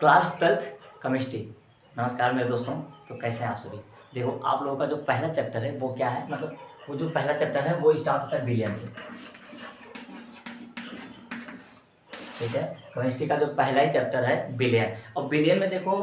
Class 12th chemistry. नमस्कार मेरे दोस्तों। तो कैसे हैं आप सभी। देखो आप लोगों का जो पहला चैप्टर है वो क्या है, मतलब वो जो पहला चैप्टर है वो स्टार्ट होता है बिलियन से। ठीक है, केमिस्ट्री का जो पहला ही चैप्टर है बिलियन। और बिलियन में देखो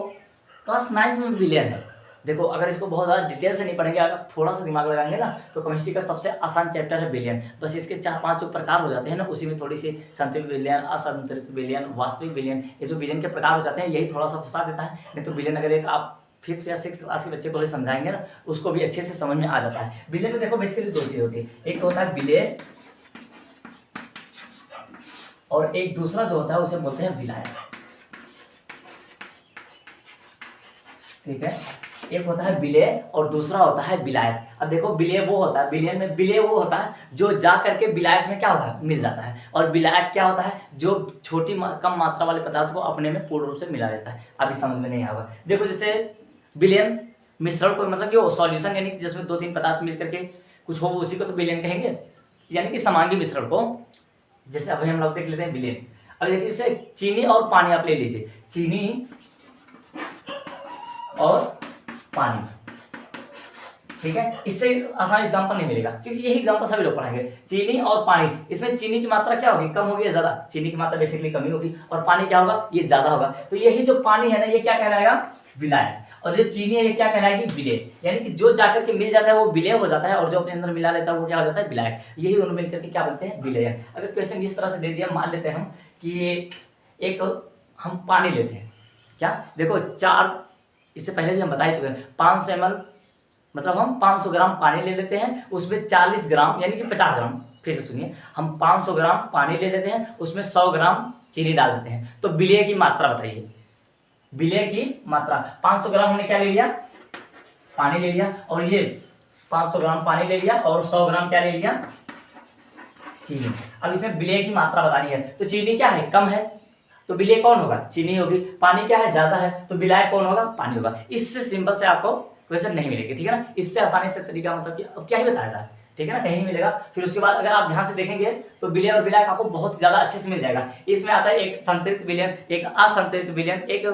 क्लास 9th में बिलियन है। देखो अगर इसको बहुत ज़्यादा डिटेल से नहीं पढ़ेंगे, अगर थोड़ा सा दिमाग लगाएंगे ना, तो केमिस्ट्री का सबसे आसान चैप्टर है बिलियन। बस इसके 4-5 जो प्रकार हो जाते हैं ना, उसी में थोड़ी सी संतुलित बिलियन, असंतुलित बिलियन, वास्तविक बिलियन, ये जो बिलियन के प्रकार हो जाते हैं यही थोड़ा सा फंसा देता है। नहीं तो बिलियन अगर एक आप 5th या 6th क्लास के बच्चे को भी समझाएंगे ना, उसको भी अच्छे से समझ में आ जाता है। बिलियन में देखो बेसिकली दो चीज़ होती है, एक होता है बिलियन और एक दूसरा जो होता है उसे बोलते हैं विलायक। ठीक है, एक होता है विलेय और दूसरा होता है विलायक। अब देखो विलेय वो होता है, बिलियन में विलेय वो होता है जो जा करके विलायक में क्या होता है, मिल जाता है। और विलायक क्या होता है, जो छोटी कम मात्रा वाले पदार्थ को अपने में पूर्ण रूप से मिला देता है। अभी समझ में नहीं आएगा। देखो जैसे विलियन मिश्रण को, मतलब कि सॉल्यूशन, यानी कि जिसमें 2-3 पदार्थ मिल करके कुछ हो उसी को तो विलियन कहेंगे, यानी कि समांगी मिश्रण को। जैसे अभी हम लोग देख लेते हैं विलियन। अब देखिए जैसे चीनी और पानी आप ले लीजिए, चीनी और पानी। ठीक है, इससे आसान एग्जांपल नहीं मिलेगा क्योंकि यही एग्जांपल सभी लोग पढ़ाएंगे। चीनी और पानी, इसमें चीनी की मात्रा क्या होगी, कम होगी या ज्यादा? चीनी की मात्रा बेसिकली कमी होगी। और पानी क्या होगा, ये ज्यादा होगा। तो यही जो पानी है ना, ये क्या कहलाएगा, विलायक। और जो चीनी है ये क्या कहलाएगी, विलेय। यानी कि जो जाकर के मिल जाता है वो विलेय हो जाता है, और जो अपने अंदर मिला लेता है वो क्या हो जाता है, विलायक। यही दोनों मिलकर के क्या बोलते हैं, विलेयन। अगर क्वेश्चन इस तरह से दे दिया, मान लेते हैं हम कि एक हम पानी लेते हैं, क्या देखो 4, इससे पहले भी हम बता ही चुके हैं, 500 ml, मतलब हम 500 ग्राम पानी ले लेते हैं, उसमें 40 ग्राम यानी कि 50 ग्राम, फिर से सुनिए, हम 500 ग्राम पानी ले लेते हैं, उसमें 100 ग्राम चीनी डाल देते हैं। तो विलेय की मात्रा बताइए, विलेय की मात्रा। 500 ग्राम हमने क्या ले लिया, पानी ले लिया, और ये 500 ग्राम पानी ले लिया, और 100 ग्राम क्या ले लिया, चीनी। अब इसमें विलेय की मात्रा बतानी है, तो चीनी क्या है, कम है, तो विलेय कौन होगा, चीनी होगी। पानी क्या है, ज्यादा है, तो विलायक कौन होगा, पानी होगा। इससे सिंपल से आपको क्वेश्चन नहीं मिलेगी। ठीक है ना, इससे आसानी से तरीका, मतलब कि अब क्या ही बताया जाए। ठीक है ना, कहीं नहीं मिलेगा। फिर उसके बाद अगर आप ध्यान से देखेंगे तो विलेय और विलायक आपको बहुत ज्यादा अच्छे से मिल जाएगा। इसमें आता है एक संतृप्त विलयन, एक असंतृप्त विलयन, एक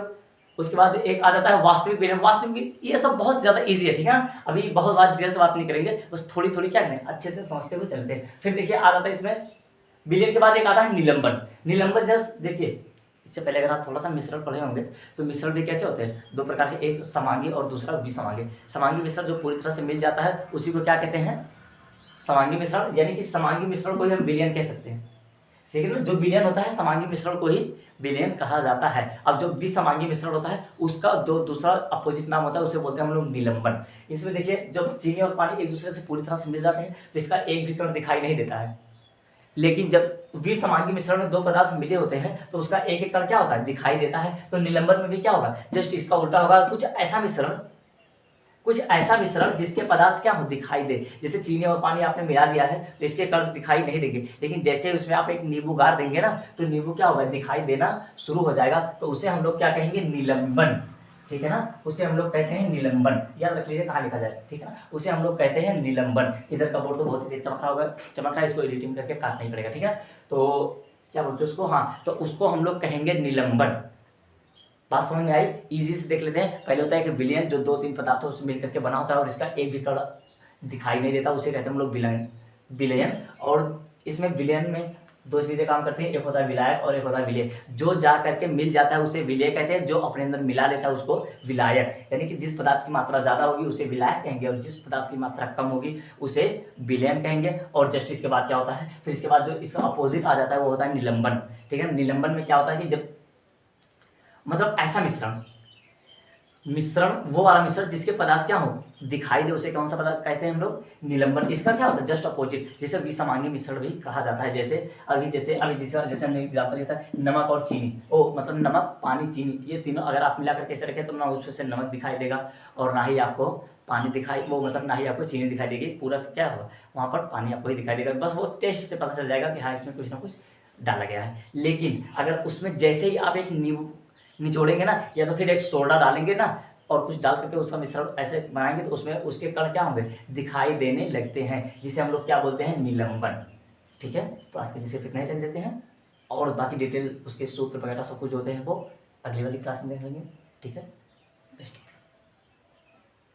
उसके बाद एक आ जाता है वास्तविक विलयन। वास्तविक, ये सब बहुत ज्यादा इजी है। ठीक है ना, अभी बहुत ज्यादा डिटेल से बात नहीं करेंगे, बस थोड़ी थोड़ी क्या करें, अच्छे से समझते हुए चलते हैं। फिर देखिए आ जाता है इसमें विलयन के बाद एक आता है निलंबन। निलंबन जस्ट देखिए, इससे पहले अगर आप थोड़ा सा मिश्रण पढ़े होंगे तो मिश्रण भी कैसे होते हैं, दो प्रकार के, एक समांगी और दूसरा विसमांगी। समांगी मिश्रण जो पूरी तरह से मिल जाता है उसी को क्या कहते हैं, समांगी मिश्रण। यानी कि समांगी मिश्रण को ही हम विलयन कह सकते हैं। ठीक है ना, जो विलयन होता है समांगी मिश्रण को ही विलयन कहा जाता है। अब जो विसमांगी मिश्रण होता है उसका जो दूसरा अपोजिट नाम होता है उसे बोलते हैं हम लोग निलंबन। इसमें देखिए जब चीनी और पानी एक दूसरे से पूरी तरह से मिल जाते हैं तो इसका एक भी कण दिखाई नहीं देता है। लेकिन जब विसमांगी मिश्रण में दो पदार्थ मिले होते हैं तो उसका एक एक कण क्या होता है, दिखाई देता है। तो निलंबन में भी क्या होगा, जस्ट इसका उल्टा होगा। कुछ ऐसा मिश्रण जिसके पदार्थ क्या हो, दिखाई दे। जैसे चीनी और पानी आपने मिला दिया है तो इसके कण दिखाई नहीं देंगे, लेकिन जैसे उसमें आप एक नींबू गाड़ देंगे ना तो नींबू क्या होगा, दिखाई देना शुरू हो जाएगा। तो उसे हम लोग क्या कहेंगे, निलंबन। ठीक है ना, उसे हम लोग कहते हैं निलंबन। याद रख लीजिए कहाँ लिखा जाए। ठीक है ना, उसे हम लोग कहते हैं निलंबन। इधर का बोर्ड तो बहुत ही तेज चमक रहा होगा, चमक रहा है, इसको एडिटिंग करके काटना ही पड़ेगा। ठीक है, तो क्या बोलते हैं उसको, हाँ, तो उसको हम लोग कहेंगे निलंबन। बात समझ में आई, इजी से देख लेते हैं। पहले होता है कि विलयन, जो 2-3 पदार्थों से मिलकर के बना होता है और इसका एक भी कण दिखाई नहीं देता, उसे कहते हैं हम लोग विलयन। और इसमें विलयन में दो चीजें काम करती हैं, एक होता है विलायक और एक होता है विलेय। जो जा करके मिल जाता है उसे विलेय कहते हैं, जो अपने अंदर मिला लेता है उसको विलायक। यानी कि जिस पदार्थ की मात्रा ज्यादा होगी उसे विलायक कहेंगे, और जिस पदार्थ की मात्रा कम होगी उसे विलयन कहेंगे। और जस्ट इसके बाद क्या होता है, फिर इसके बाद जो इसका अपोजिट आ जाता है वो होता है निलंबन। ठीक है, निलंबन में क्या होता है कि जब, मतलब ऐसा मिश्रण वो वाला मिश्रण जिसके पदार्थ क्या हो, दिखाई दे, उसे कौन सा पदार्थ कहते हैं हम लोग, निलंबन। इसका क्या होता है, जस्ट अपोजिट, जिसे विसमांगी मिश्रण भी कहा जाता है। जैसे अभी जैसे हमने एग्जाम्पल लिया था, नमक और चीनी। मतलब नमक, पानी, चीनी, ये तीनों अगर आप मिलाकर कैसे रखें तो ना उसमें से नमक दिखाई देगा और ना ही आपको पानी दिखाई, मतलब ना ही आपको चीनी दिखाई देगी। पूरा क्या होगा, वहाँ पर पानी आपको ही दिखाई देगा। बस वो टेस्ट से पता चल जाएगा कि हाँ इसमें कुछ ना कुछ डाला गया है। लेकिन अगर उसमें जैसे ही आप एक नींबू निचोड़ेंगे ना, या तो फिर एक सोडा डालेंगे ना और कुछ डाल करके उसका मिश्रण ऐसे बनाएंगे तो उसमें उसके कण क्या होंगे, दिखाई देने लगते हैं, जिसे हम लोग क्या बोलते हैं, निलंबन। ठीक है, तो आज के लिए सिर्फ इतना ही रहने देते हैं, और बाकी डिटेल उसके सूत्र वगैरह सब कुछ होते हैं वो अगली वाली क्लास में देख लेंगे, ठीक है।